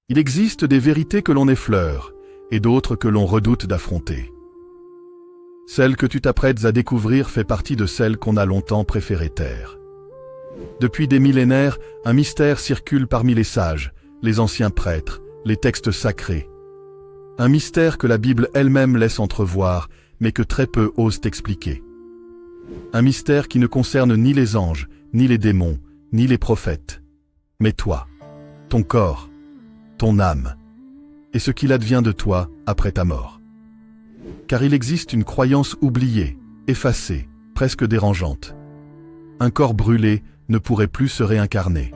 Il existe des vérités que l'on effleure et d'autres que l'on redoute d'affronter. Celle que tu t'apprêtes à découvrir fait partie de celles qu'on a longtemps préféré taire. Depuis des millénaires, un mystère circule parmi les sages, les anciens prêtres, les textes sacrés. Un mystère que la Bible elle-même laisse entrevoir, mais que très peu osent expliquer. Un mystère qui ne concerne ni les anges, ni les démons, ni les prophètes, mais toi, ton corps, ton âme, et ce qu'il advient de toi après ta mort. Car il existe une croyance oubliée, effacée, presque dérangeante. Un corps brûlé ne pourrait plus se réincarner.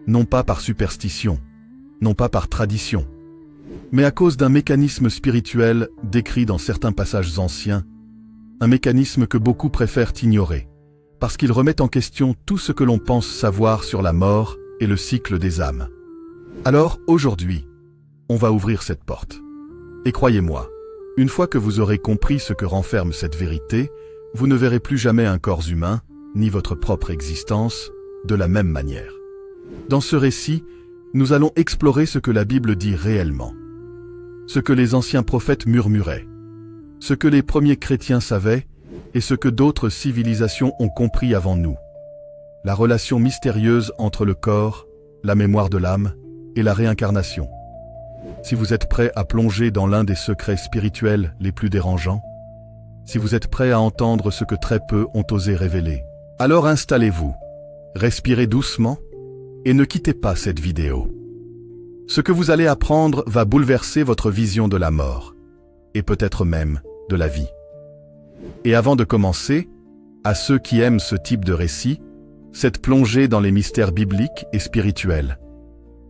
Non pas par superstition, non pas par tradition, mais à cause d'un mécanisme spirituel décrit dans certains passages anciens, un mécanisme que beaucoup préfèrent ignorer, parce qu'il remet en question tout ce que l'on pense savoir sur la mort et le cycle des âmes. Alors, aujourd'hui, on va ouvrir cette porte. Et croyez-moi, une fois que vous aurez compris ce que renferme cette vérité, vous ne verrez plus jamais un corps humain, ni votre propre existence, de la même manière. Dans ce récit, nous allons explorer ce que la Bible dit réellement, ce que les anciens prophètes murmuraient, ce que les premiers chrétiens savaient et ce que d'autres civilisations ont compris avant nous. La relation mystérieuse entre le corps, la mémoire de l'âme et la réincarnation. Si vous êtes prêt à plonger dans l'un des secrets spirituels les plus dérangeants, si vous êtes prêt à entendre ce que très peu ont osé révéler, alors installez-vous, respirez doucement et ne quittez pas cette vidéo. Ce que vous allez apprendre va bouleverser votre vision de la mort, et peut-être même de la vie. Et avant de commencer, à ceux qui aiment ce type de récit, cette plongée dans les mystères bibliques et spirituels,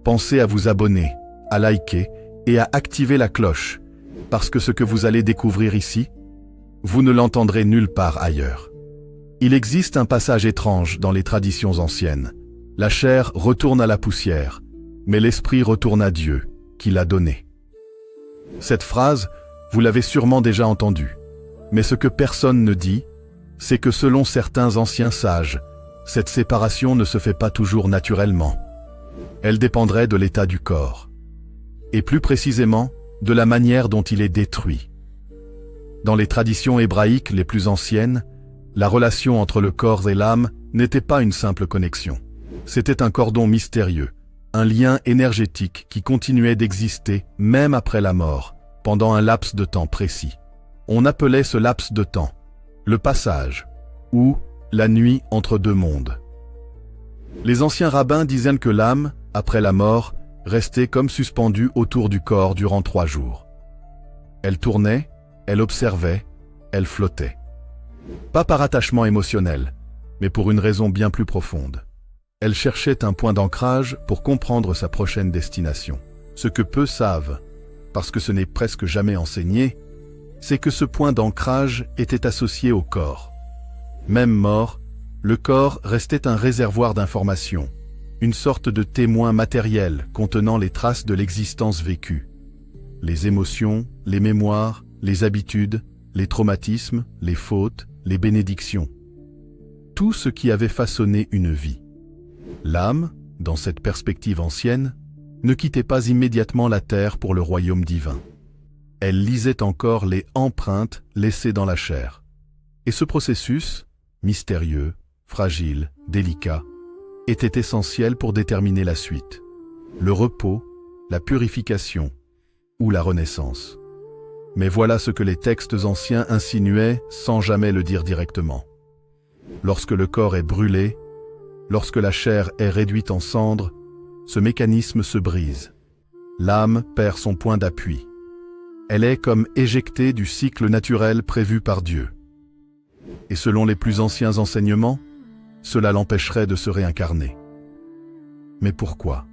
pensez à vous abonner, à liker et à activer la cloche, parce que ce que vous allez découvrir ici, vous ne l'entendrez nulle part ailleurs. Il existe un passage étrange dans les traditions anciennes. La chair retourne à la poussière, mais l'esprit retourne à Dieu, qui l'a donné. Cette phrase, vous l'avez sûrement déjà entendue, mais ce que personne ne dit, c'est que selon certains anciens sages, cette séparation ne se fait pas toujours naturellement. Elle dépendrait de l'état du corps, et plus précisément, de la manière dont il est détruit. Dans les traditions hébraïques les plus anciennes, la relation entre le corps et l'âme n'était pas une simple connexion. C'était un cordon mystérieux, un lien énergétique qui continuait d'exister même après la mort, pendant un laps de temps précis. On appelait ce laps de temps le passage, ou la nuit entre deux mondes. Les anciens rabbins disaient que l'âme, après la mort, restait comme suspendue autour du corps durant 3 jours. Elle tournait, elle observait, elle flottait. Pas par attachement émotionnel, mais pour une raison bien plus profonde. Elle cherchait un point d'ancrage pour comprendre sa prochaine destination. Ce que peu savent, parce que ce n'est presque jamais enseigné, c'est que ce point d'ancrage était associé au corps. Même mort, le corps restait un réservoir d'informations, une sorte de témoin matériel contenant les traces de l'existence vécue. Les émotions, les mémoires, les habitudes, les traumatismes, les fautes, les bénédictions. Tout ce qui avait façonné une vie. L'âme, dans cette perspective ancienne, ne quittait pas immédiatement la terre pour le royaume divin. Elle lisait encore les empreintes laissées dans la chair. Et ce processus, mystérieux, fragile, délicat, était essentiel pour déterminer la suite. Le repos, la purification ou la renaissance. Mais voilà ce que les textes anciens insinuaient sans jamais le dire directement. Lorsque le corps est brûlé, lorsque la chair est réduite en cendres, ce mécanisme se brise. L'âme perd son point d'appui. Elle est comme éjectée du cycle naturel prévu par Dieu. Et selon les plus anciens enseignements, cela l'empêcherait de se réincarner. Mais pourquoi?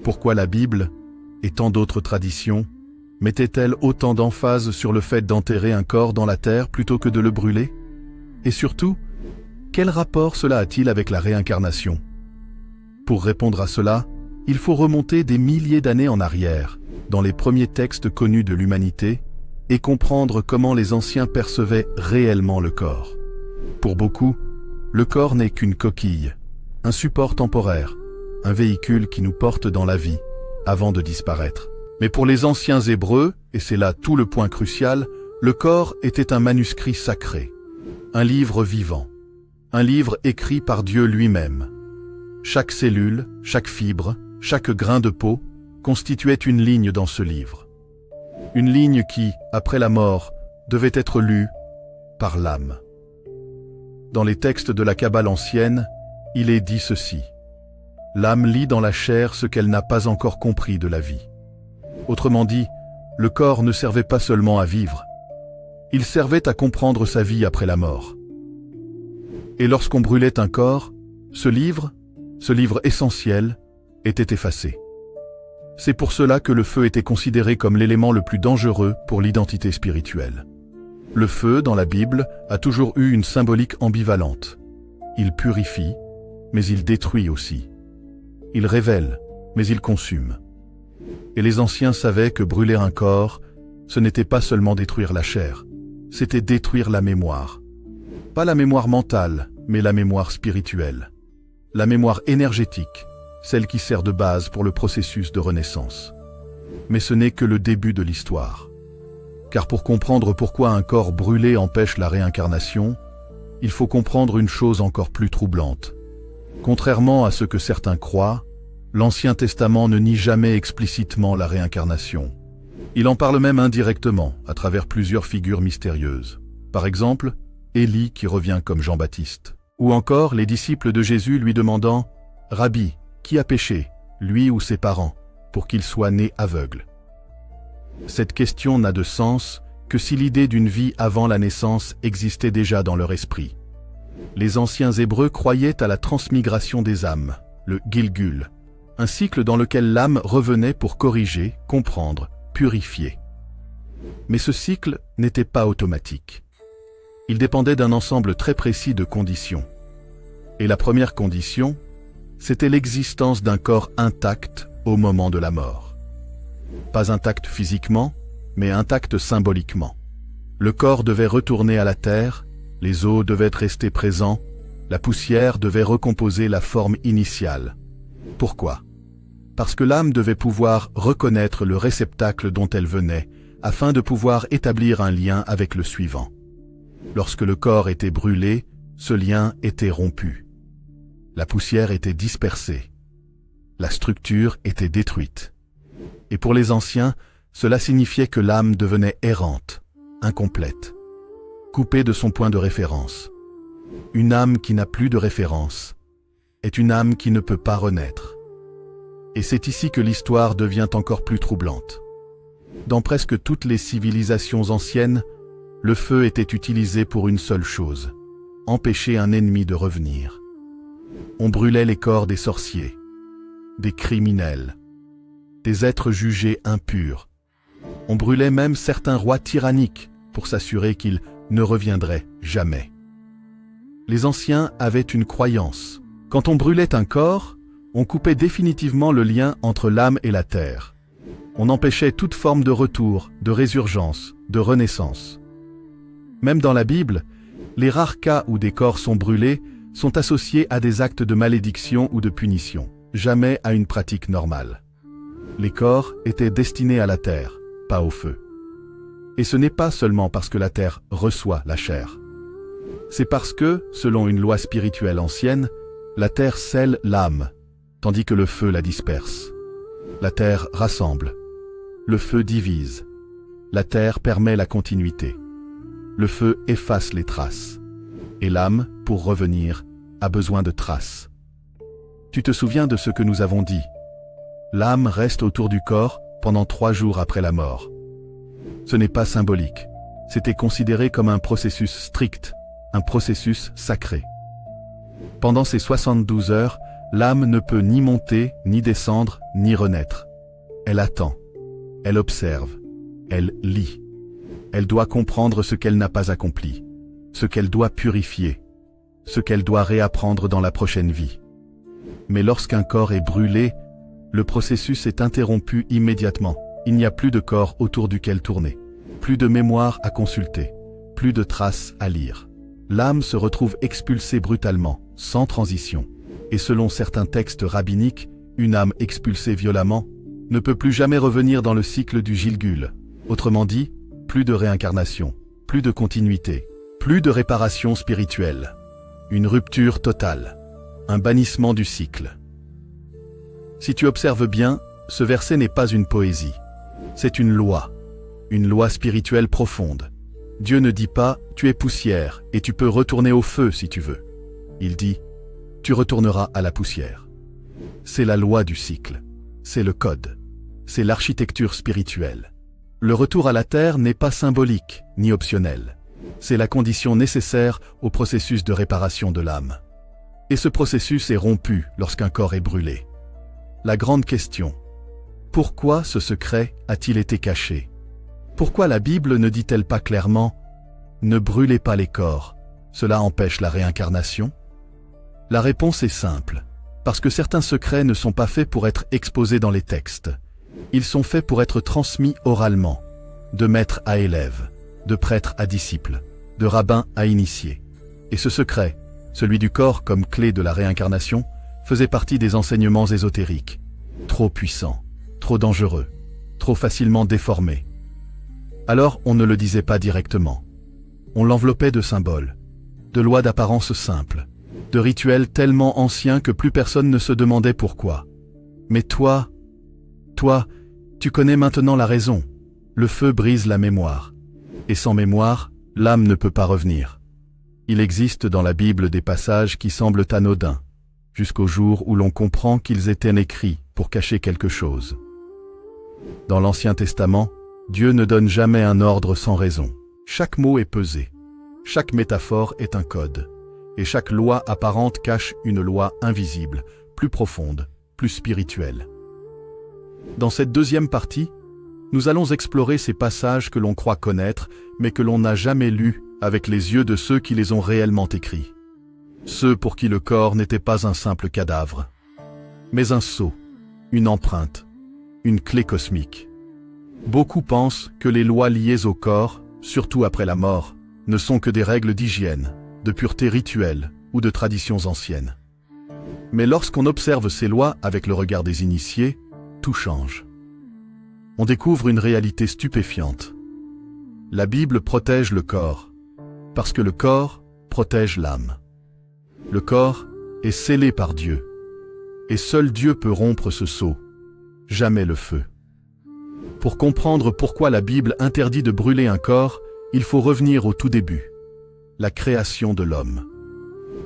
Pourquoi la Bible, et tant d'autres traditions, mettait-elle autant d'emphase sur le fait d'enterrer un corps dans la terre plutôt que de le brûler? Et surtout, quel rapport cela a-t-il avec la réincarnation? Pour répondre à cela, il faut remonter des milliers d'années en arrière, dans les premiers textes connus de l'humanité, et comprendre comment les anciens percevaient réellement le corps. Pour beaucoup, le corps n'est qu'une coquille, un support temporaire, un véhicule qui nous porte dans la vie, avant de disparaître. Mais pour les anciens Hébreux, et c'est là tout le point crucial, le corps était un manuscrit sacré, un livre vivant, un livre écrit par Dieu lui-même. Chaque cellule, chaque fibre, chaque grain de peau constituait une ligne dans ce livre. Une ligne qui, après la mort, devait être lue par l'âme. Dans les textes de la Kabbale ancienne, il est dit ceci. L'âme lit dans la chair ce qu'elle n'a pas encore compris de la vie. Autrement dit, le corps ne servait pas seulement à vivre. Il servait à comprendre sa vie après la mort. Et lorsqu'on brûlait un corps, ce livre essentiel, était effacé. C'est pour cela que le feu était considéré comme l'élément le plus dangereux pour l'identité spirituelle. Le feu, dans la Bible, a toujours eu une symbolique ambivalente. Il purifie, mais il détruit aussi. Il révèle, mais il consume. Et les anciens savaient que brûler un corps, ce n'était pas seulement détruire la chair, c'était détruire la mémoire. Pas la mémoire mentale, mais la mémoire spirituelle. La mémoire énergétique, celle qui sert de base pour le processus de renaissance. Mais ce n'est que le début de l'histoire. Car pour comprendre pourquoi un corps brûlé empêche la réincarnation, il faut comprendre une chose encore plus troublante. Contrairement à ce que certains croient, l'Ancien Testament ne nie jamais explicitement la réincarnation. Il en parle même indirectement, à travers plusieurs figures mystérieuses. Par exemple, Élie qui revient comme Jean-Baptiste. Ou encore les disciples de Jésus lui demandant « Rabbi, qui a péché, lui ou ses parents, pour qu'il soit né aveugle ?» Cette question n'a de sens que si l'idée d'une vie avant la naissance existait déjà dans leur esprit. Les anciens Hébreux croyaient à la transmigration des âmes, le Gilgul, un cycle dans lequel l'âme revenait pour corriger, comprendre, purifier. Mais ce cycle n'était pas automatique. Il dépendait d'un ensemble très précis de conditions. Et la première condition, c'était l'existence d'un corps intact au moment de la mort. Pas intact physiquement, mais intact symboliquement. Le corps devait retourner à la terre, les os devaient rester présents, la poussière devait recomposer la forme initiale. Pourquoi ? Parce que l'âme devait pouvoir reconnaître le réceptacle dont elle venait, afin de pouvoir établir un lien avec le suivant. Lorsque le corps était brûlé, ce lien était rompu. La poussière était dispersée. La structure était détruite. Et pour les anciens, cela signifiait que l'âme devenait errante, incomplète, coupée de son point de référence. Une âme qui n'a plus de référence est une âme qui ne peut pas renaître. Et c'est ici que l'histoire devient encore plus troublante. Dans presque toutes les civilisations anciennes, le feu était utilisé pour une seule chose, empêcher un ennemi de revenir. On brûlait les corps des sorciers, des criminels, des êtres jugés impurs. On brûlait même certains rois tyranniques pour s'assurer qu'ils ne reviendraient jamais. Les anciens avaient une croyance. Quand on brûlait un corps, on coupait définitivement le lien entre l'âme et la terre. On empêchait toute forme de retour, de résurgence, de renaissance. Même dans la Bible, les rares cas où des corps sont brûlés sont associés à des actes de malédiction ou de punition, jamais à une pratique normale. Les corps étaient destinés à la terre, pas au feu. Et ce n'est pas seulement parce que la terre reçoit la chair. C'est parce que, selon une loi spirituelle ancienne, la terre scelle l'âme, tandis que le feu la disperse. La terre rassemble. Le feu divise. La terre permet la continuité. Le feu efface les traces. Et l'âme, pour revenir, a besoin de traces. Tu te souviens de ce que nous avons dit. L'âme reste autour du corps pendant 3 jours après la mort. Ce n'est pas symbolique. C'était considéré comme un processus strict, un processus sacré. Pendant ces 72 heures, l'âme ne peut ni monter, ni descendre, ni renaître. Elle attend. Elle observe. Elle lit. Elle doit comprendre ce qu'elle n'a pas accompli, ce qu'elle doit purifier, ce qu'elle doit réapprendre dans la prochaine vie. Mais lorsqu'un corps est brûlé, le processus est interrompu immédiatement. Il n'y a plus de corps autour duquel tourner, plus de mémoire à consulter, plus de traces à lire. L'âme se retrouve expulsée brutalement, sans transition. Et selon certains textes rabbiniques, une âme expulsée violemment ne peut plus jamais revenir dans le cycle du Gilgul. Autrement dit, plus de réincarnation, plus de continuité, plus de réparation spirituelle. Une rupture totale, un bannissement du cycle. Si tu observes bien, ce verset n'est pas une poésie. C'est une loi spirituelle profonde. Dieu ne dit pas « tu es poussière et tu peux retourner au feu si tu veux ». Il dit « tu retourneras à la poussière ». C'est la loi du cycle, c'est le code, c'est l'architecture spirituelle. Le retour à la terre n'est pas symbolique ni optionnel. C'est la condition nécessaire au processus de réparation de l'âme. Et ce processus est rompu lorsqu'un corps est brûlé. La grande question: pourquoi ce secret a-t-il été caché? Pourquoi la Bible ne dit-elle pas clairement « ne brûlez pas les corps, cela empêche la réincarnation » La réponse est simple, parce que certains secrets ne sont pas faits pour être exposés dans les textes. Ils sont faits pour être transmis oralement, de maître à élève, de prêtre à disciple, de rabbin à initié. Et ce secret, celui du corps comme clé de la réincarnation, faisait partie des enseignements ésotériques, trop puissants, trop dangereux, trop facilement déformés. Alors on ne le disait pas directement. On l'enveloppait de symboles, de lois d'apparence simples, de rituels tellement anciens que plus personne ne se demandait pourquoi. Mais toi, tu connais maintenant la raison. Le feu brise la mémoire. Et sans mémoire, l'âme ne peut pas revenir. Il existe dans la Bible des passages qui semblent anodins, jusqu'au jour où l'on comprend qu'ils étaient écrits pour cacher quelque chose. Dans l'Ancien Testament, Dieu ne donne jamais un ordre sans raison. Chaque mot est pesé. Chaque métaphore est un code. Et chaque loi apparente cache une loi invisible, plus profonde, plus spirituelle. Dans cette deuxième partie, nous allons explorer ces passages que l'on croit connaître, mais que l'on n'a jamais lus avec les yeux de ceux qui les ont réellement écrits. Ceux pour qui le corps n'était pas un simple cadavre, mais un sceau, une empreinte, une clé cosmique. Beaucoup pensent que les lois liées au corps, surtout après la mort, ne sont que des règles d'hygiène, de pureté rituelle ou de traditions anciennes. Mais lorsqu'on observe ces lois avec le regard des initiés, tout change. On découvre une réalité stupéfiante. La Bible protège le corps, parce que le corps protège l'âme. Le corps est scellé par Dieu, et seul Dieu peut rompre ce sceau, jamais le feu. Pour comprendre pourquoi la Bible interdit de brûler un corps, il faut revenir au tout début, la création de l'homme.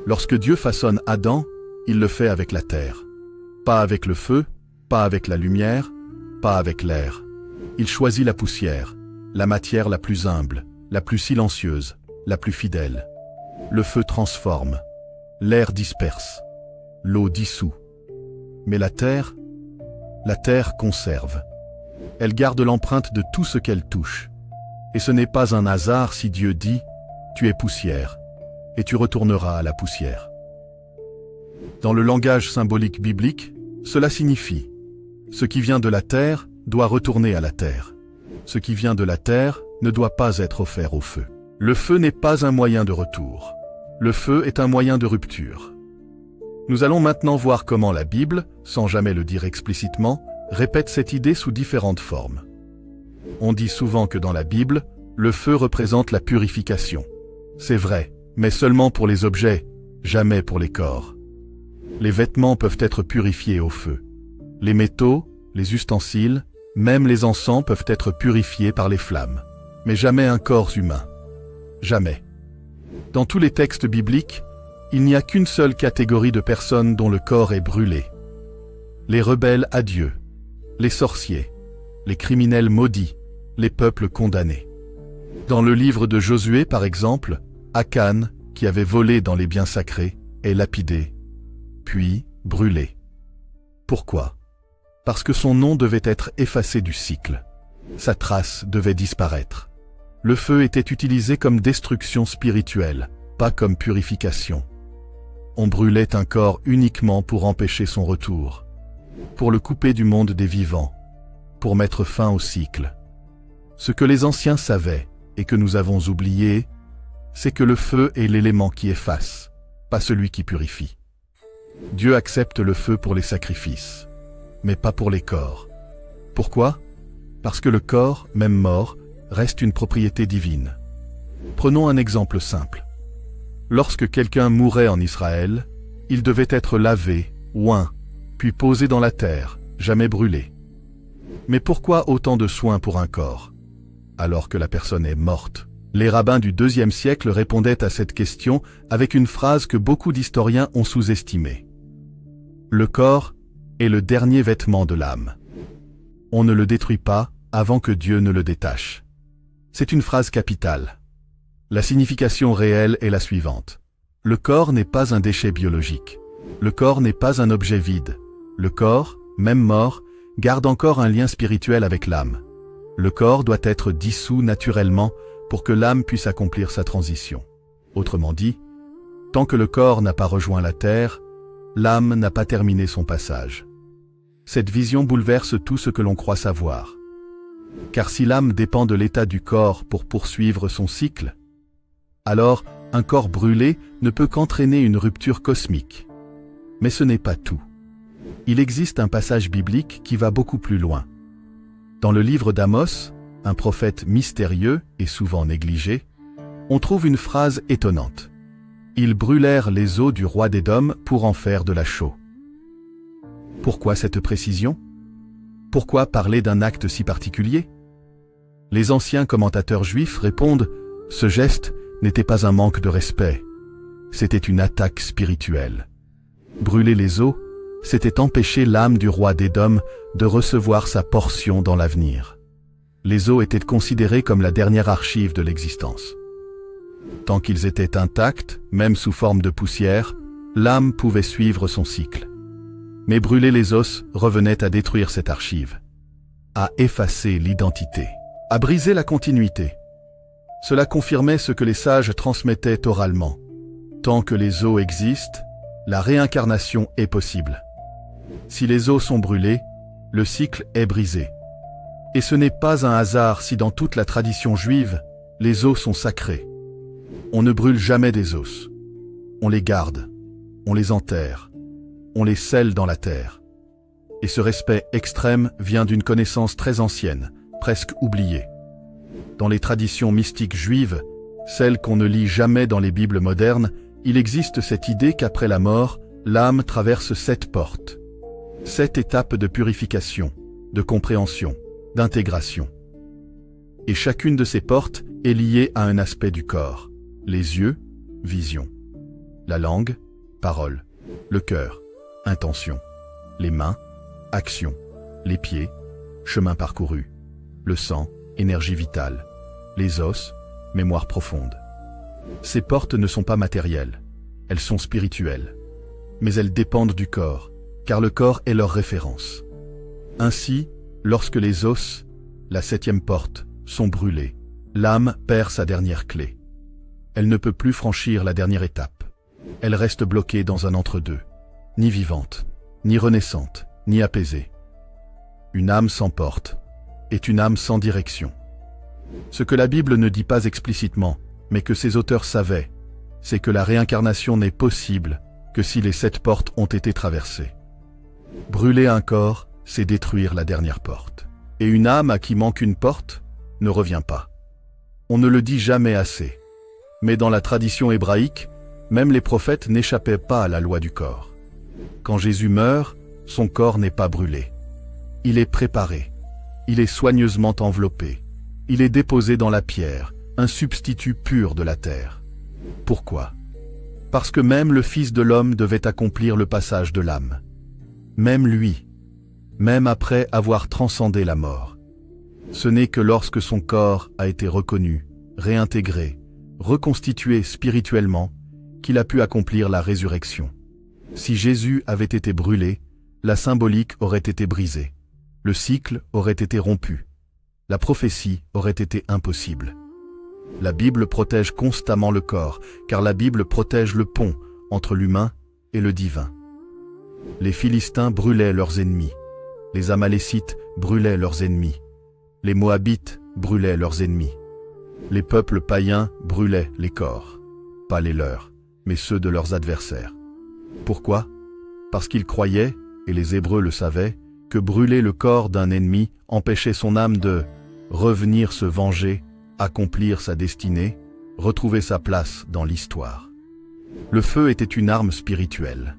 Lorsque Dieu façonne Adam, il le fait avec la terre. Pas avec le feu, pas avec la lumière, pas avec l'air. Il choisit la poussière, la matière la plus humble, la plus silencieuse, la plus fidèle. Le feu transforme, l'air disperse, l'eau dissout. Mais la terre conserve. Elle garde l'empreinte de tout ce qu'elle touche. Et ce n'est pas un hasard si Dieu dit « Tu es poussière, et tu retourneras à la poussière ». Dans le langage symbolique biblique, cela signifie « Ce qui vient de la terre doit retourner à la terre. Ce qui vient de la terre ne doit pas être offert au feu. » Le feu n'est pas un moyen de retour. Le feu est un moyen de rupture. Nous allons maintenant voir comment la Bible, sans jamais le dire explicitement, répète cette idée sous différentes formes. On dit souvent que dans la Bible, le feu représente la purification. C'est vrai, mais seulement pour les objets, jamais pour les corps. Les vêtements peuvent être purifiés au feu. Les métaux, les ustensiles, même les encens peuvent être purifiés par les flammes. Mais jamais un corps humain. Jamais. Dans tous les textes bibliques, il n'y a qu'une seule catégorie de personnes dont le corps est brûlé. Les rebelles à Dieu, les sorciers, les criminels maudits, les peuples condamnés. Dans le livre de Josué, par exemple, Akan, qui avait volé dans les biens sacrés, est lapidé, puis brûlé. Pourquoi? Parce que son nom devait être effacé du cycle. Sa trace devait disparaître. Le feu était utilisé comme destruction spirituelle, pas comme purification. On brûlait un corps uniquement pour empêcher son retour, pour le couper du monde des vivants, pour mettre fin au cycle. Ce que les anciens savaient, et que nous avons oublié, c'est que le feu est l'élément qui efface, pas celui qui purifie. Dieu accepte le feu pour les sacrifices, mais pas pour les corps. Pourquoi? Parce que le corps, même mort, reste une propriété divine. Prenons un exemple simple. Lorsque quelqu'un mourait en Israël, il devait être lavé, oint, puis posé dans la terre, jamais brûlé. Mais pourquoi autant de soins pour un corps, alors que la personne est morte? Les rabbins du IIe siècle répondaient à cette question avec une phrase que beaucoup d'historiens ont sous-estimée. Le corps est le dernier vêtement de l'âme. On ne le détruit pas avant que Dieu ne le détache. C'est une phrase capitale. La signification réelle est la suivante. Le corps n'est pas un déchet biologique. Le corps n'est pas un objet vide. Le corps, même mort, garde encore un lien spirituel avec l'âme. Le corps doit être dissous naturellement pour que l'âme puisse accomplir sa transition. Autrement dit, tant que le corps n'a pas rejoint la terre, l'âme n'a pas terminé son passage. Cette vision bouleverse tout ce que l'on croit savoir. Car si l'âme dépend de l'état du corps pour poursuivre son cycle, alors un corps brûlé ne peut qu'entraîner une rupture cosmique. Mais ce n'est pas tout. Il existe un passage biblique qui va beaucoup plus loin. Dans le livre d'Amos, un prophète mystérieux et souvent négligé, on trouve une phrase étonnante. Ils brûlèrent les os du roi d'Édom pour en faire de la chaux. Pourquoi cette précision? Pourquoi parler d'un acte si particulier? Les anciens commentateurs juifs répondent « Ce geste n'était pas un manque de respect, c'était une attaque spirituelle. Brûler les os, c'était empêcher l'âme du roi d'Édom de recevoir sa portion dans l'avenir. Les os étaient considérés comme la dernière archive de l'existence. Tant qu'ils étaient intacts, même sous forme de poussière, l'âme pouvait suivre son cycle. Mais brûler les os revenait à détruire cette archive, à effacer l'identité, à briser la continuité. Cela confirmait ce que les sages transmettaient oralement. Tant que les os existent, la réincarnation est possible. Si les os sont brûlés, le cycle est brisé. Et ce n'est pas un hasard si dans toute la tradition juive, les os sont sacrés. On ne brûle jamais des os. On les garde, on les enterre, on les scelle dans la terre. Et ce respect extrême vient d'une connaissance très ancienne, presque oubliée. Dans les traditions mystiques juives, celles qu'on ne lit jamais dans les Bibles modernes, il existe cette idée qu'après la mort, l'âme traverse 7 portes. 7 étapes de purification, de compréhension, d'intégration. Et chacune de ces portes est liée à un aspect du corps. Les yeux, vision. La langue, parole. Le cœur, intention. Les mains, action. Les pieds, chemin parcouru. Le sang, énergie vitale. Les os, mémoire profonde. Ces portes ne sont pas matérielles, elles sont spirituelles. Mais elles dépendent du corps, car le corps est leur référence. Ainsi, lorsque les os, la 7e porte, sont brûlés, l'âme perd sa dernière clé. Elle ne peut plus franchir la dernière étape. Elle reste bloquée dans un entre-deux, ni vivante, ni renaissante, ni apaisée. Une âme sans porte est une âme sans direction. Ce que la Bible ne dit pas explicitement, mais que ses auteurs savaient, c'est que la réincarnation n'est possible que si les 7 portes ont été traversées. Brûler un corps, c'est détruire la dernière porte. Et une âme à qui manque une porte ne revient pas. On ne le dit jamais assez. Mais dans la tradition hébraïque, même les prophètes n'échappaient pas à la loi du corps. Quand Jésus meurt, son corps n'est pas brûlé. Il est préparé. Il est soigneusement enveloppé. Il est déposé dans la pierre, un substitut pur de la terre. Pourquoi? Parce que même le Fils de l'homme devait accomplir le passage de l'âme. Même lui, même après avoir transcendé la mort. Ce n'est que lorsque son corps a été reconnu, réintégré, reconstitué spirituellement, qu'il a pu accomplir la résurrection. Si Jésus avait été brûlé, la symbolique aurait été brisée. Le cycle aurait été rompu. La prophétie aurait été impossible. La Bible protège constamment le corps, car la Bible protège le pont entre l'humain et le divin. Les Philistins brûlaient leurs ennemis. Les Amalécites brûlaient leurs ennemis. Les Moabites brûlaient leurs ennemis. Les peuples païens brûlaient les corps. Pas les leurs, mais ceux de leurs adversaires. Pourquoi? Parce qu'ils croyaient, et les Hébreux le savaient, que brûler le corps d'un ennemi empêchait son âme de revenir se venger, accomplir sa destinée, retrouver sa place dans l'histoire. Le feu était une arme spirituelle.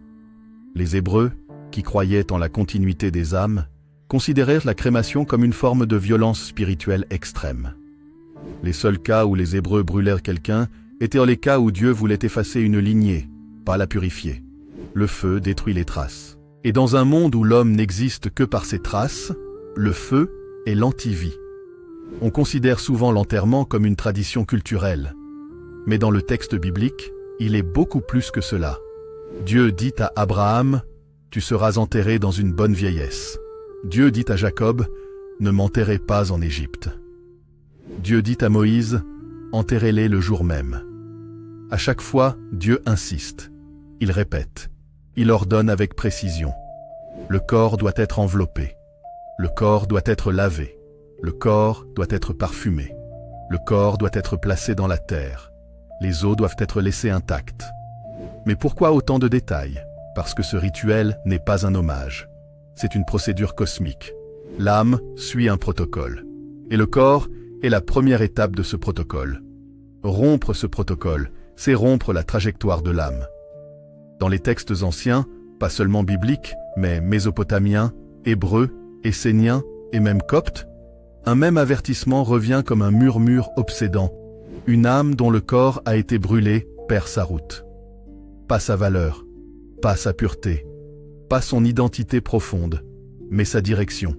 Les Hébreux, qui croyaient en la continuité des âmes, considérèrent la crémation comme une forme de violence spirituelle extrême. Les seuls cas où les Hébreux brûlèrent quelqu'un étaient les cas où Dieu voulait effacer une lignée, pas la purifier. Le feu détruit les traces. Et dans un monde où l'homme n'existe que par ses traces, le feu est l'antivie. On considère souvent l'enterrement comme une tradition culturelle. Mais dans le texte biblique, il est beaucoup plus que cela. Dieu dit à Abraham, « Tu seras enterré dans une bonne vieillesse ». Dieu dit à Jacob, « Ne m'enterrez pas en Égypte ». Dieu dit à Moïse, « Enterrez-les le jour même ». À chaque fois, Dieu insiste. Il répète. Il ordonne avec précision. Le corps doit être enveloppé. Le corps doit être lavé. Le corps doit être parfumé. Le corps doit être placé dans la terre. Les os doivent être laissés intacts. Mais pourquoi autant de détails? Parce que ce rituel n'est pas un hommage. C'est une procédure cosmique. L'âme suit un protocole. Et le corps est la première étape de ce protocole. Rompre ce protocole, c'est rompre la trajectoire de l'âme. Dans les textes anciens, pas seulement bibliques, mais mésopotamiens, hébreux, esséniens et même coptes, un même avertissement revient comme un murmure obsédant. Une âme dont le corps a été brûlé perd sa route. Pas sa valeur, pas sa pureté, pas son identité profonde, mais sa direction.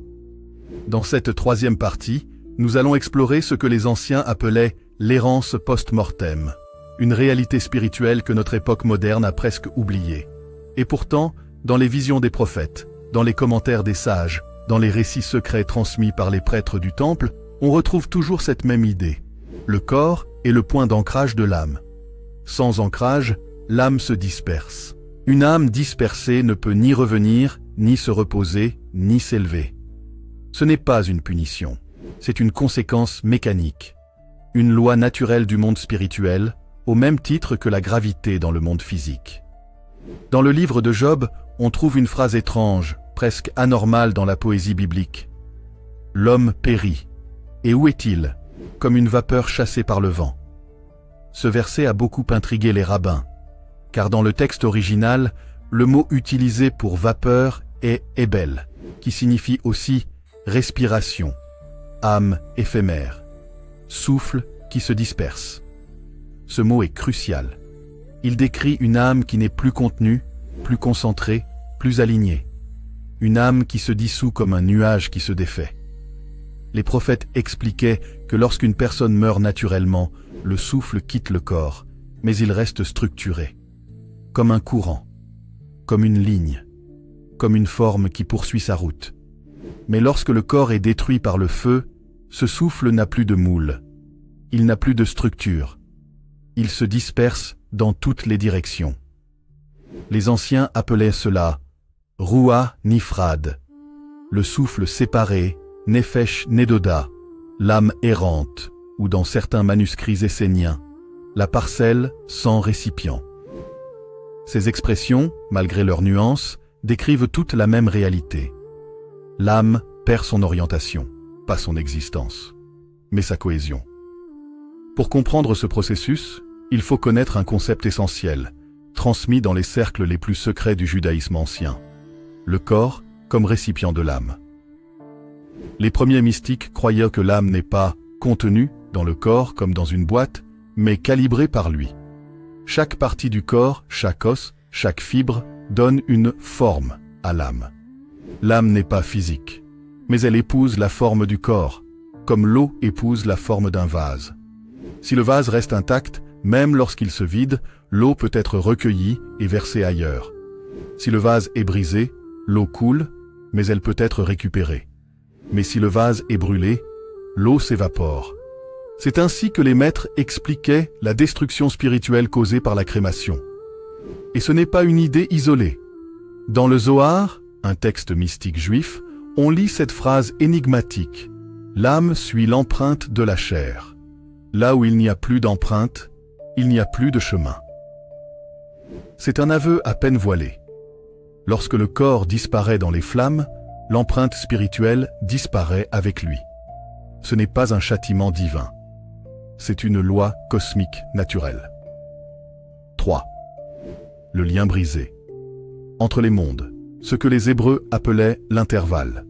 Dans cette troisième partie, nous allons explorer ce que les anciens appelaient l'errance post-mortem, une réalité spirituelle que notre époque moderne a presque oubliée. Et pourtant, dans les visions des prophètes, dans les commentaires des sages, dans les récits secrets transmis par les prêtres du temple, on retrouve toujours cette même idée. Le corps est le point d'ancrage de l'âme. Sans ancrage, l'âme se disperse. Une âme dispersée ne peut ni revenir, ni se reposer, ni s'élever. Ce n'est pas une punition, c'est une conséquence mécanique, une loi naturelle du monde spirituel, au même titre que la gravité dans le monde physique. Dans le livre de Job, on trouve une phrase étrange, presque anormale dans la poésie biblique. « L'homme périt. Et où est-il? Comme une vapeur chassée par le vent. » Ce verset a beaucoup intrigué les rabbins, car dans le texte original, le mot utilisé pour vapeur est « ébel », qui signifie aussi « respiration », âme éphémère, souffle qui se disperse. Ce mot est crucial. Il décrit une âme qui n'est plus contenue, plus concentrée, plus alignée. Une âme qui se dissout comme un nuage qui se défait. Les prophètes expliquaient que lorsqu'une personne meurt naturellement, le souffle quitte le corps, mais il reste structuré, comme un courant, comme une ligne, comme une forme qui poursuit sa route. Mais lorsque le corps est détruit par le feu, ce souffle n'a plus de moule, il n'a plus de structure. Il se disperse dans toutes les directions. Les anciens appelaient cela « Ruah Nifrad », le souffle séparé, Nefesh Nedoda, l'âme errante, ou dans certains manuscrits esséniens, la parcelle sans récipient. Ces expressions, malgré leurs nuances, décrivent toute la même réalité. L'âme perd son orientation, pas son existence, mais sa cohésion. Pour comprendre ce processus, il faut connaître un concept essentiel, transmis dans les cercles les plus secrets du judaïsme ancien. Le corps comme récipient de l'âme. Les premiers mystiques croyaient que l'âme n'est pas contenue dans le corps comme dans une boîte, mais calibrée par lui. Chaque partie du corps, chaque os, chaque fibre donne une forme à l'âme. L'âme n'est pas physique, mais elle épouse la forme du corps, comme l'eau épouse la forme d'un vase. Si le vase reste intact, même lorsqu'il se vide, l'eau peut être recueillie et versée ailleurs. Si le vase est brisé, l'eau coule, mais elle peut être récupérée. Mais si le vase est brûlé, l'eau s'évapore. C'est ainsi que les maîtres expliquaient la destruction spirituelle causée par la crémation. Et ce n'est pas une idée isolée. Dans le Zohar, un texte mystique juif, on lit cette phrase énigmatique. L'âme suit l'empreinte de la chair. Là où il n'y a plus d'empreinte, il n'y a plus de chemin. C'est un aveu à peine voilé. Lorsque le corps disparaît dans les flammes, l'empreinte spirituelle disparaît avec lui. Ce n'est pas un châtiment divin. C'est une loi cosmique naturelle. 3. Le lien brisé. Entre les mondes, ce que les Hébreux appelaient l'intervalle.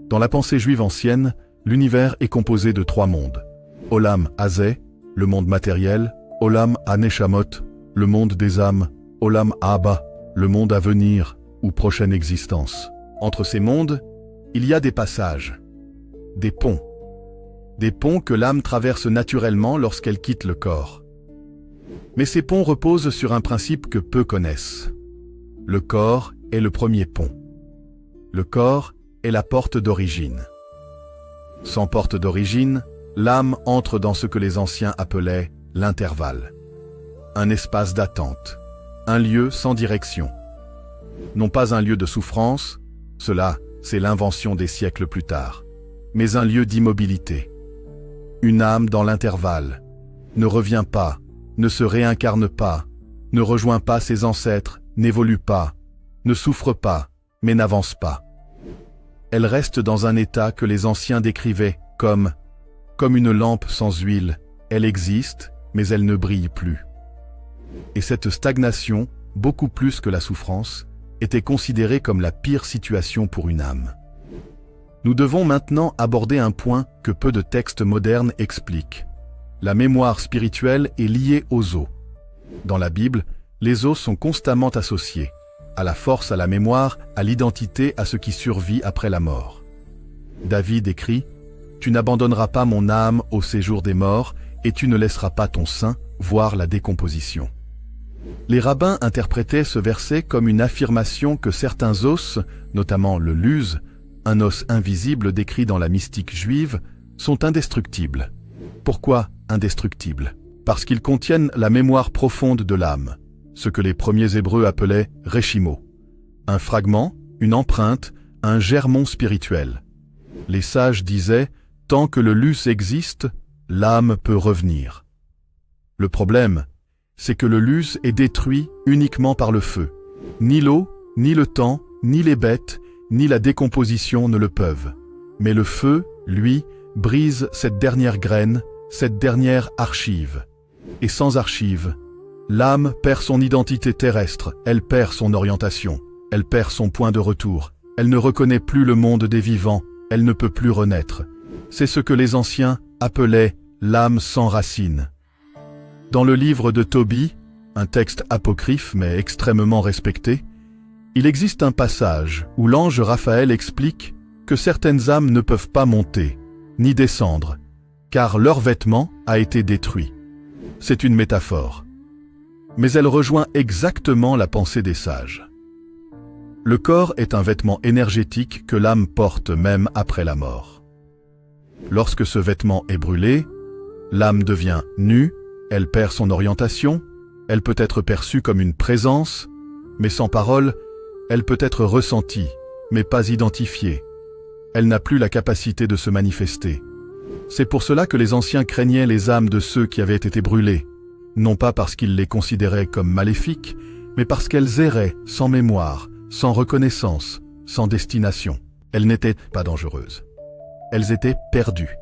Dans la pensée juive ancienne, l'univers est composé de 3 mondes. Olam Hazeh, le monde matériel, Olam HaNeshamot, le monde des âmes, Olam Haba, le monde à venir ou prochaine existence. Entre ces mondes, il y a des passages, des ponts que l'âme traverse naturellement lorsqu'elle quitte le corps. Mais ces ponts reposent sur un principe que peu connaissent. Le corps est le premier pont. Le corps est la porte d'origine. Sans porte d'origine, l'âme entre dans ce que les anciens appelaient l'intervalle. Un espace d'attente, un lieu sans direction. Non pas un lieu de souffrance, cela, c'est l'invention des siècles plus tard, mais un lieu d'immobilité. Une âme dans l'intervalle, ne revient pas, ne se réincarne pas, ne rejoint pas ses ancêtres, n'évolue pas, ne souffre pas, mais n'avance pas. Elle reste dans un état que les anciens décrivaient comme une lampe sans huile. Elle existe, mais elle ne brille plus. Et cette stagnation, beaucoup plus que la souffrance, était considérée comme la pire situation pour une âme. Nous devons maintenant aborder un point que peu de textes modernes expliquent. La mémoire spirituelle est liée aux os. Dans la Bible, les os sont constamment associés, à la force, à la mémoire, à l'identité, à ce qui survit après la mort. David écrit « Tu n'abandonneras pas mon âme au séjour des morts, et tu ne laisseras pas ton sein voir la décomposition. » Les rabbins interprétaient ce verset comme une affirmation que certains os, notamment le luz, un os invisible décrit dans la mystique juive, sont indestructibles. Pourquoi indestructibles? Parce qu'ils contiennent la mémoire profonde de l'âme, ce que les premiers Hébreux appelaient reshimo, un fragment, une empreinte, un germon spirituel. Les sages disaient « Tant que le luz existe, l'âme peut revenir. » Le problème, c'est que le luz est détruit uniquement par le feu. Ni l'eau, ni le temps, ni les bêtes, ni la décomposition ne le peuvent. Mais le feu, lui, brise cette dernière graine, cette dernière archive. Et sans archive, l'âme perd son identité terrestre, elle perd son orientation, elle perd son point de retour, elle ne reconnaît plus le monde des vivants, elle ne peut plus renaître. C'est ce que les anciens appelaient l'âme sans racine. Dans le livre de Tobie, un texte apocryphe mais extrêmement respecté, il existe un passage où l'ange Raphaël explique que certaines âmes ne peuvent pas monter, ni descendre, car leur vêtement a été détruit. C'est une métaphore. Mais elle rejoint exactement la pensée des sages. Le corps est un vêtement énergétique que l'âme porte même après la mort. Lorsque ce vêtement est brûlé, l'âme devient nue, elle perd son orientation, elle peut être perçue comme une présence, mais sans parole, elle peut être ressentie, mais pas identifiée. Elle n'a plus la capacité de se manifester. C'est pour cela que les anciens craignaient les âmes de ceux qui avaient été brûlés, non pas parce qu'ils les considéraient comme maléfiques, mais parce qu'elles erraient sans mémoire, sans reconnaissance, sans destination. Elles n'étaient pas dangereuses. Elles étaient perdues.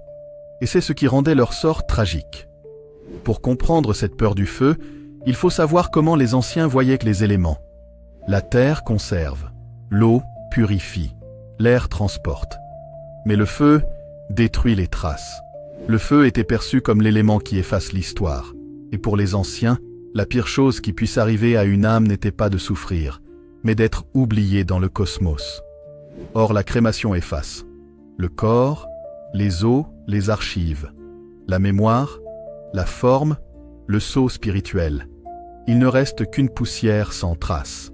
Et c'est ce qui rendait leur sort tragique. Pour comprendre cette peur du feu, il faut savoir comment les anciens voyaient les éléments. La terre conserve, l'eau purifie, l'air transporte. Mais le feu détruit les traces. Le feu était perçu comme l'élément qui efface l'histoire. Et pour les anciens, la pire chose qui puisse arriver à une âme n'était pas de souffrir, mais d'être oubliée dans le cosmos. Or la crémation efface. Le corps, les os, les archives, la mémoire, la forme, le sceau spirituel. Il ne reste qu'une poussière sans trace.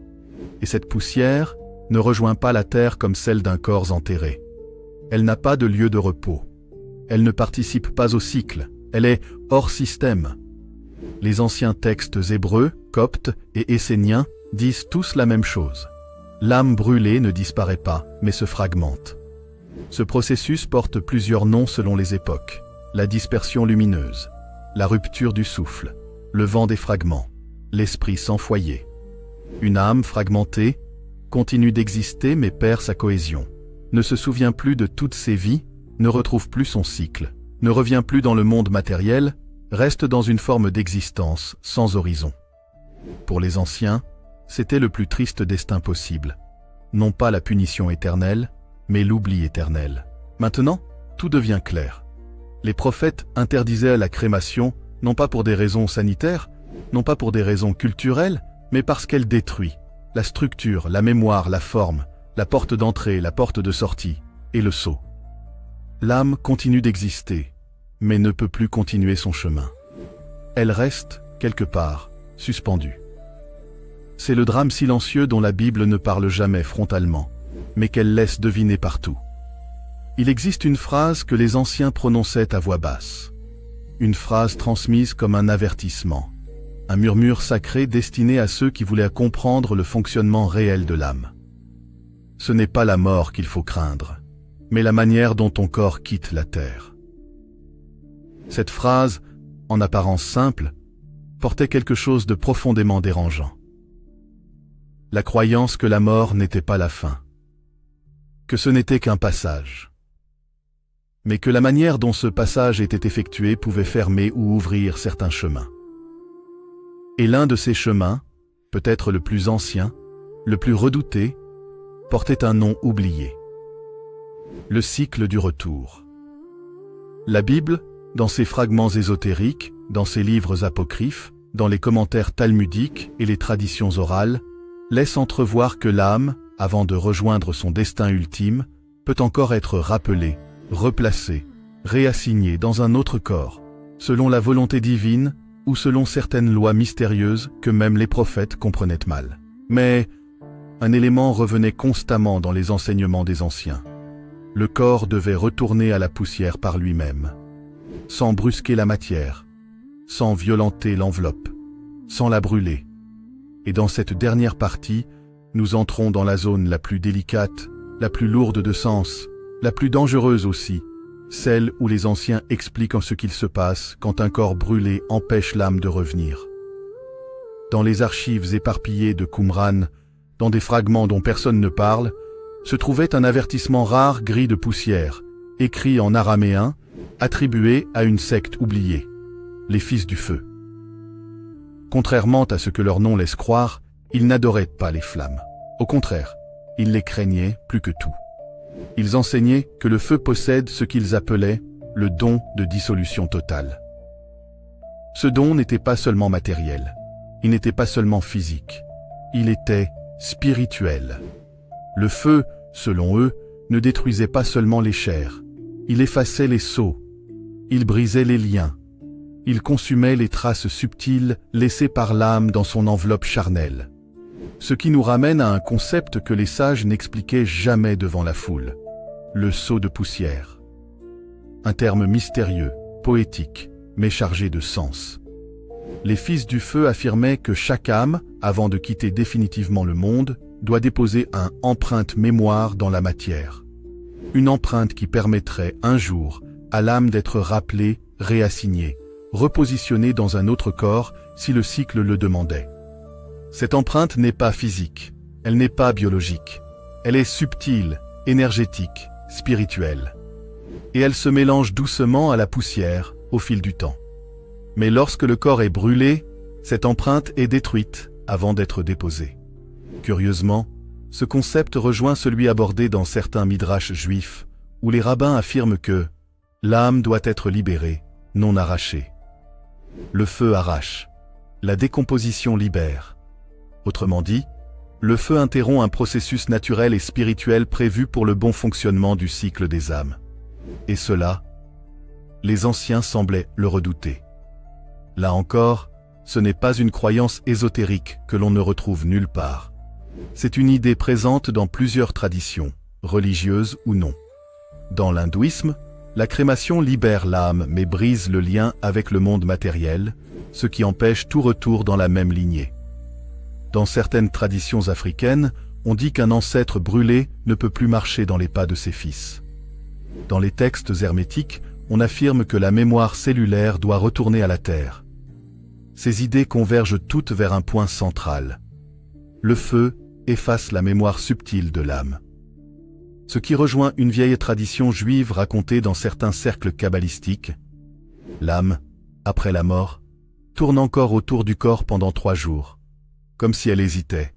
Et cette poussière ne rejoint pas la terre comme celle d'un corps enterré. Elle n'a pas de lieu de repos. Elle ne participe pas au cycle. Elle est hors système. Les anciens textes hébreux, coptes et esséniens disent tous la même chose. L'âme brûlée ne disparaît pas, mais se fragmente. Ce processus porte plusieurs noms selon les époques. La dispersion lumineuse, la rupture du souffle, le vent des fragments, l'esprit sans foyer. Une âme fragmentée, continue d'exister mais perd sa cohésion, ne se souvient plus de toutes ses vies, ne retrouve plus son cycle, ne revient plus dans le monde matériel, reste dans une forme d'existence sans horizon. Pour les anciens, c'était le plus triste destin possible. Non pas la punition éternelle, mais l'oubli éternel. Maintenant, tout devient clair. Les prophètes interdisaient la crémation, non pas pour des raisons sanitaires, non pas pour des raisons culturelles, mais parce qu'elle détruit la structure, la mémoire, la forme, la porte d'entrée, la porte de sortie, et le sceau. L'âme continue d'exister, mais ne peut plus continuer son chemin. Elle reste, quelque part, suspendue. C'est le drame silencieux dont la Bible ne parle jamais frontalement, mais qu'elle laisse deviner partout. Il existe une phrase que les anciens prononçaient à voix basse. Une phrase transmise comme un avertissement. Un murmure sacré destiné à ceux qui voulaient comprendre le fonctionnement réel de l'âme. Ce n'est pas la mort qu'il faut craindre, mais la manière dont ton corps quitte la terre. Cette phrase, en apparence simple, portait quelque chose de profondément dérangeant. La croyance que la mort n'était pas la fin, que ce n'était qu'un passage, mais que la manière dont ce passage était effectué pouvait fermer ou ouvrir certains chemins. Et l'un de ces chemins, peut-être le plus ancien, le plus redouté, portait un nom oublié. Le cycle du retour. La Bible, dans ses fragments ésotériques, dans ses livres apocryphes, dans les commentaires talmudiques et les traditions orales, laisse entrevoir que l'âme, avant de rejoindre son destin ultime, peut encore être rappelée, replacée, réassignée dans un autre corps, selon la volonté divine ou selon certaines lois mystérieuses que même les prophètes comprenaient mal. Mais un élément revenait constamment dans les enseignements des anciens. Le corps devait retourner à la poussière par lui-même, sans brusquer la matière, sans violenter l'enveloppe, sans la brûler. Et dans cette dernière partie, nous entrons dans la zone la plus délicate, la plus lourde de sens, la plus dangereuse aussi, celle où les anciens expliquent ce qu'il se passe quand un corps brûlé empêche l'âme de revenir. Dans les archives éparpillées de Qumran, dans des fragments dont personne ne parle, se trouvait un avertissement rare gris de poussière, écrit en araméen, attribué à une secte oubliée, les Fils du Feu. Contrairement à ce que leur nom laisse croire, ils n'adoraient pas les flammes. Au contraire, ils les craignaient plus que tout. Ils enseignaient que le feu possède ce qu'ils appelaient le don de dissolution totale. Ce don n'était pas seulement matériel, il n'était pas seulement physique, il était spirituel. Le feu, selon eux, ne détruisait pas seulement les chairs, il effaçait les sceaux, il brisait les liens, il consumait les traces subtiles laissées par l'âme dans son enveloppe charnelle. Ce qui nous ramène à un concept que les sages n'expliquaient jamais devant la foule, le sceau de poussière. Un terme mystérieux, poétique, mais chargé de sens. Les Fils du Feu affirmaient que chaque âme, avant de quitter définitivement le monde, doit déposer une empreinte mémoire dans la matière. Une empreinte qui permettrait un jour à l'âme d'être rappelée, réassignée, repositionnée dans un autre corps si le cycle le demandait. Cette empreinte n'est pas physique, elle n'est pas biologique, elle est subtile, énergétique, spirituelle. Et elle se mélange doucement à la poussière au fil du temps. Mais lorsque le corps est brûlé, cette empreinte est détruite avant d'être déposée. Curieusement, ce concept rejoint celui abordé dans certains midrash juifs, où les rabbins affirment que l'âme doit être libérée, non arrachée. Le feu arrache, la décomposition libère. Autrement dit, le feu interrompt un processus naturel et spirituel prévu pour le bon fonctionnement du cycle des âmes. Et cela, les anciens semblaient le redouter. Là encore, ce n'est pas une croyance ésotérique que l'on ne retrouve nulle part. C'est une idée présente dans plusieurs traditions, religieuses ou non. Dans l'hindouisme, la crémation libère l'âme mais brise le lien avec le monde matériel, ce qui empêche tout retour dans la même lignée. Dans certaines traditions africaines, on dit qu'un ancêtre brûlé ne peut plus marcher dans les pas de ses fils. Dans les textes hermétiques, on affirme que la mémoire cellulaire doit retourner à la terre. Ces idées convergent toutes vers un point central. Le feu efface la mémoire subtile de l'âme. Ce qui rejoint une vieille tradition juive racontée dans certains cercles kabbalistiques. L'âme, après la mort, tourne encore autour du corps pendant 3 jours, comme si elle hésitait,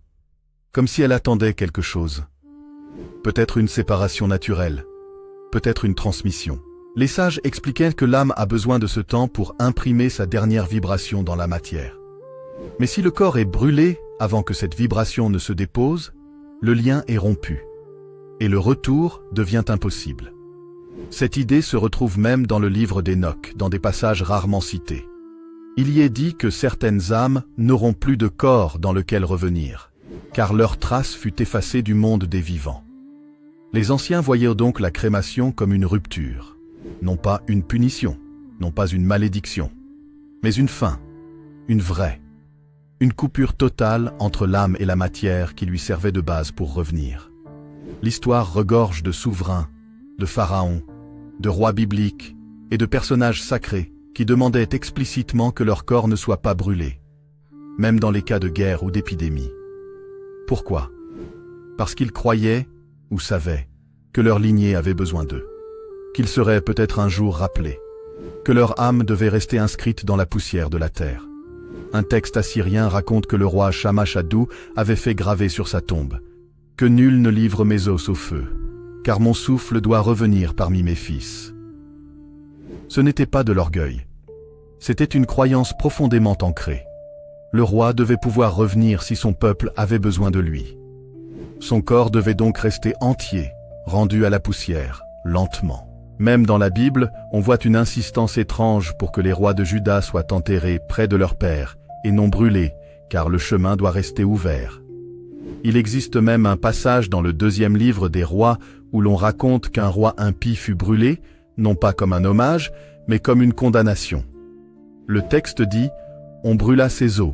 comme si elle attendait quelque chose. Peut-être une séparation naturelle, peut-être une transmission. Les sages expliquaient que l'âme a besoin de ce temps pour imprimer sa dernière vibration dans la matière. Mais si le corps est brûlé avant que cette vibration ne se dépose, le lien est rompu, et le retour devient impossible. Cette idée se retrouve même dans le livre d'Enoch, dans des passages rarement cités. Il y est dit que certaines âmes n'auront plus de corps dans lequel revenir, car leur trace fut effacée du monde des vivants. Les anciens voyaient donc la crémation comme une rupture, non pas une punition, non pas une malédiction, mais une fin, une vraie, une coupure totale entre l'âme et la matière qui lui servait de base pour revenir. L'histoire regorge de souverains, de pharaons, de rois bibliques et de personnages sacrés qui demandaient explicitement que leur corps ne soit pas brûlé, même dans les cas de guerre ou d'épidémie. Pourquoi? Parce qu'ils croyaient, ou savaient, que leur lignée avait besoin d'eux, qu'ils seraient peut-être un jour rappelés, que leur âme devait rester inscrite dans la poussière de la terre. Un texte assyrien raconte que le roi Shamash-Adou avait fait graver sur sa tombe « Que nul ne livre mes os au feu, car mon souffle doit revenir parmi mes fils. » Ce n'était pas de l'orgueil. C'était une croyance profondément ancrée. Le roi devait pouvoir revenir si son peuple avait besoin de lui. Son corps devait donc rester entier, rendu à la poussière, lentement. Même dans la Bible, on voit une insistance étrange pour que les rois de Juda soient enterrés près de leur père et non brûlés, car le chemin doit rester ouvert. Il existe même un passage dans le 2e livre des rois où l'on raconte qu'un roi impie fut brûlé, non pas comme un hommage, mais comme une condamnation. Le texte dit « On brûla ses os »,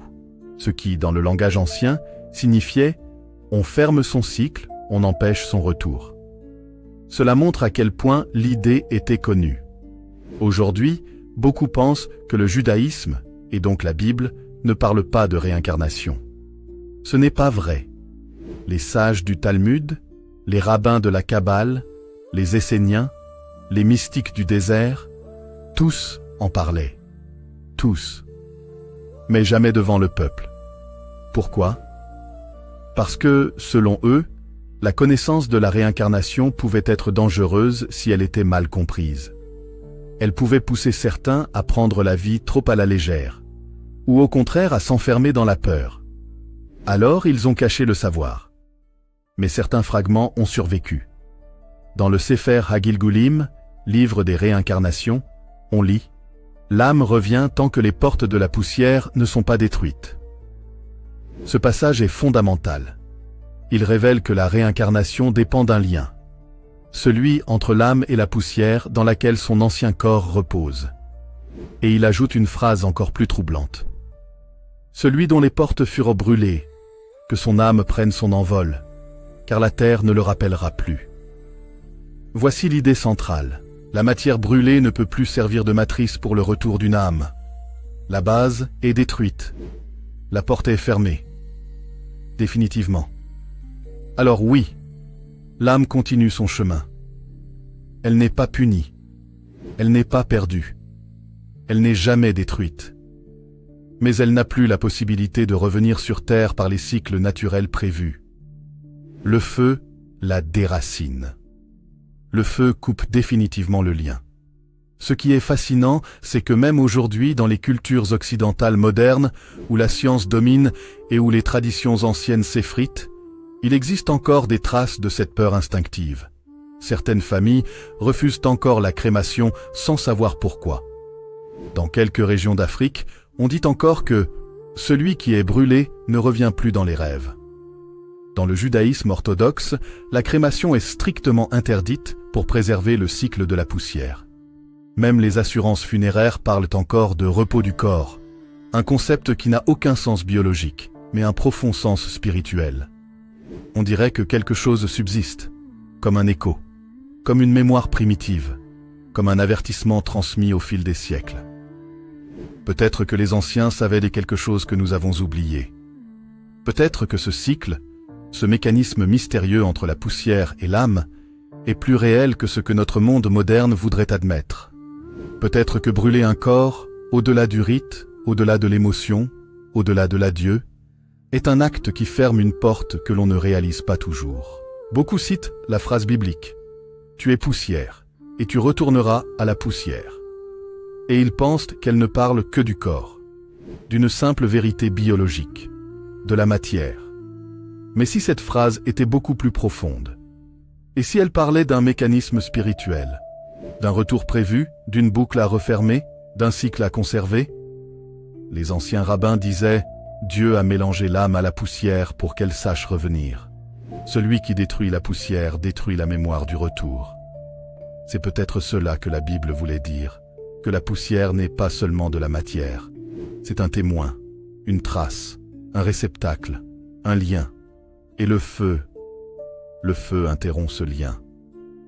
ce qui, dans le langage ancien, signifiait « On ferme son cycle, on empêche son retour ». Cela montre à quel point l'idée était connue. Aujourd'hui, beaucoup pensent que le judaïsme, et donc la Bible, ne parle pas de réincarnation. Ce n'est pas vrai. Les sages du Talmud, les rabbins de la Kabbale, les Esséniens, les mystiques du désert, tous en parlaient. Tous. Mais jamais devant le peuple. Pourquoi? Parce que, selon eux, la connaissance de la réincarnation pouvait être dangereuse si elle était mal comprise. Elle pouvait pousser certains à prendre la vie trop à la légère, ou au contraire à s'enfermer dans la peur. Alors ils ont caché le savoir. Mais certains fragments ont survécu. Dans le Sefer Hagilgulim, livre des réincarnations, on lit « L'âme revient tant que les portes de la poussière ne sont pas détruites ». Ce passage est fondamental. Il révèle que la réincarnation dépend d'un lien, celui entre l'âme et la poussière dans laquelle son ancien corps repose. Et il ajoute une phrase encore plus troublante. Celui dont les portes furent brûlées, que son âme prenne son envol, car la terre ne le rappellera plus. Voici l'idée centrale. La matière brûlée ne peut plus servir de matrice pour le retour d'une âme. La base est détruite. La porte est fermée. Définitivement. Alors oui, l'âme continue son chemin. Elle n'est pas punie. Elle n'est pas perdue. Elle n'est jamais détruite. Mais elle n'a plus la possibilité de revenir sur Terre par les cycles naturels prévus. Le feu la déracine. Le feu coupe définitivement le lien. Ce qui est fascinant, c'est que même aujourd'hui, dans les cultures occidentales modernes, où la science domine et où les traditions anciennes s'effritent, il existe encore des traces de cette peur instinctive. Certaines familles refusent encore la crémation sans savoir pourquoi. Dans quelques régions d'Afrique, on dit encore que celui qui est brûlé ne revient plus dans les rêves. Dans le judaïsme orthodoxe, la crémation est strictement interdite pour préserver le cycle de la poussière. Même les assurances funéraires parlent encore de repos du corps, un concept qui n'a aucun sens biologique, mais un profond sens spirituel. On dirait que quelque chose subsiste, comme un écho, comme une mémoire primitive, comme un avertissement transmis au fil des siècles. Peut-être que les anciens savaient de quelque chose que nous avons oublié. Peut-être que ce cycle, Ce mécanisme mystérieux entre la poussière et l'âme est plus réel que ce que notre monde moderne voudrait admettre. Peut-être que brûler un corps, au-delà du rite, au-delà de l'émotion, au-delà de l'adieu, est un acte qui ferme une porte que l'on ne réalise pas toujours. Beaucoup citent la phrase biblique « Tu es poussière, et tu retourneras à la poussière ». Et ils pensent qu'elle ne parle que du corps, d'une simple vérité biologique, de la matière. Mais si cette phrase était beaucoup plus profonde, et si elle parlait d'un mécanisme spirituel, d'un retour prévu, d'une boucle à refermer, d'un cycle à conserver? Les anciens rabbins disaient « Dieu a mélangé l'âme à la poussière pour qu'elle sache revenir. Celui qui détruit la poussière détruit la mémoire du retour. » C'est peut-être cela que la Bible voulait dire, que la poussière n'est pas seulement de la matière. C'est un témoin, une trace, un réceptacle, un lien. Et le feu interrompt ce lien.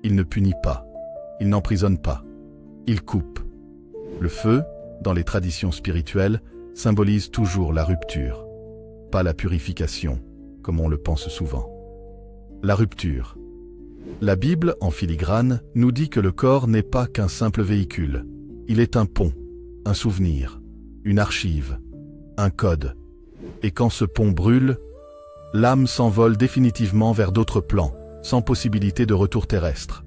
Il ne punit pas, il n'emprisonne pas, il coupe. Le feu, dans les traditions spirituelles, symbolise toujours la rupture, pas la purification, comme on le pense souvent. La rupture. La Bible, en filigrane, nous dit que le corps n'est pas qu'un simple véhicule. Il est un pont, un souvenir, une archive, un code. Et quand ce pont brûle, l'âme s'envole définitivement vers d'autres plans, sans possibilité de retour terrestre.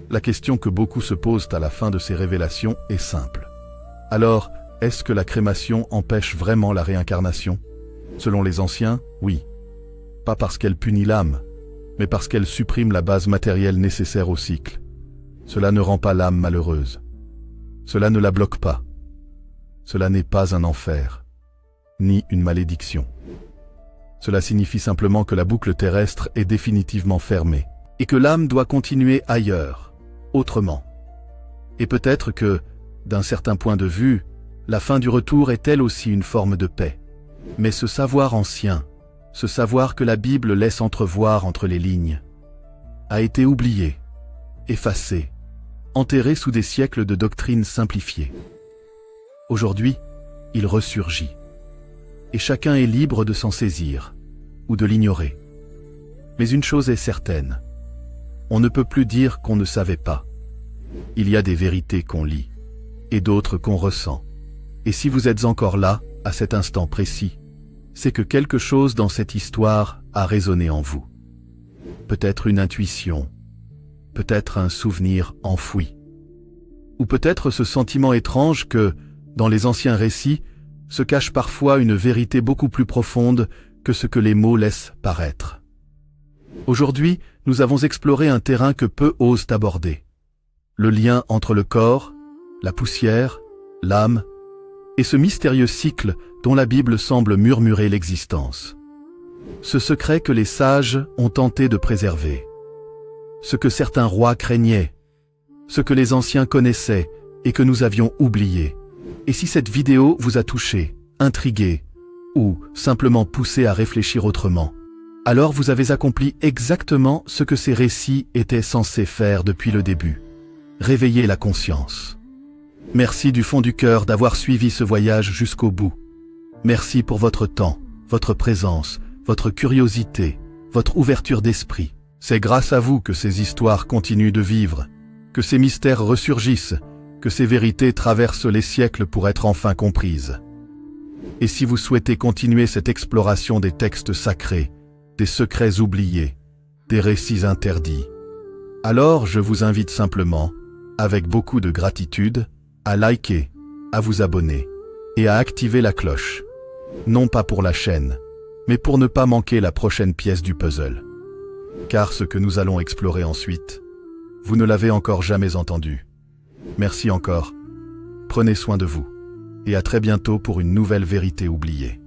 La question que beaucoup se posent à la fin de ces révélations est simple. Alors, est-ce que la crémation empêche vraiment la réincarnation? Selon les anciens, oui. Pas parce qu'elle punit l'âme, mais parce qu'elle supprime la base matérielle nécessaire au cycle. Cela ne rend pas l'âme malheureuse. Cela ne la bloque pas. Cela n'est pas un enfer, ni une malédiction. Cela signifie simplement que la boucle terrestre est définitivement fermée, et que l'âme doit continuer ailleurs, autrement. Et peut-être que, d'un certain point de vue, la fin du retour est elle aussi une forme de paix. Mais ce savoir ancien, ce savoir que la Bible laisse entrevoir entre les lignes, a été oublié, effacé, enterré sous des siècles de doctrines simplifiées. Aujourd'hui, il ressurgit, et chacun est libre de s'en saisir, ou de l'ignorer. Mais une chose est certaine, on ne peut plus dire qu'on ne savait pas. Il y a des vérités qu'on lit, et d'autres qu'on ressent. Et si vous êtes encore là, à cet instant précis, c'est que quelque chose dans cette histoire a résonné en vous. Peut-être une intuition, peut-être un souvenir enfoui, ou peut-être ce sentiment étrange que, dans les anciens récits, se cache parfois une vérité beaucoup plus profonde que ce que les mots laissent paraître. Aujourd'hui, nous avons exploré un terrain que peu osent aborder. Le lien entre le corps, la poussière, l'âme, et ce mystérieux cycle dont la Bible semble murmurer l'existence. Ce secret que les sages ont tenté de préserver. Ce que certains rois craignaient. Ce que les anciens connaissaient et que nous avions oublié. Et si cette vidéo vous a touché, intrigué, ou simplement poussé à réfléchir autrement, alors vous avez accompli exactement ce que ces récits étaient censés faire depuis le début. Réveiller la conscience. Merci du fond du cœur d'avoir suivi ce voyage jusqu'au bout. Merci pour votre temps, votre présence, votre curiosité, votre ouverture d'esprit. C'est grâce à vous que ces histoires continuent de vivre, que ces mystères ressurgissent, que ces vérités traversent les siècles pour être enfin comprises. Et si vous souhaitez continuer cette exploration des textes sacrés, des secrets oubliés, des récits interdits, alors je vous invite simplement, avec beaucoup de gratitude, à liker, à vous abonner et à activer la cloche. Non pas pour la chaîne, mais pour ne pas manquer la prochaine pièce du puzzle. Car ce que nous allons explorer ensuite, vous ne l'avez encore jamais entendu. Merci encore, prenez soin de vous, et à très bientôt pour une nouvelle vérité oubliée.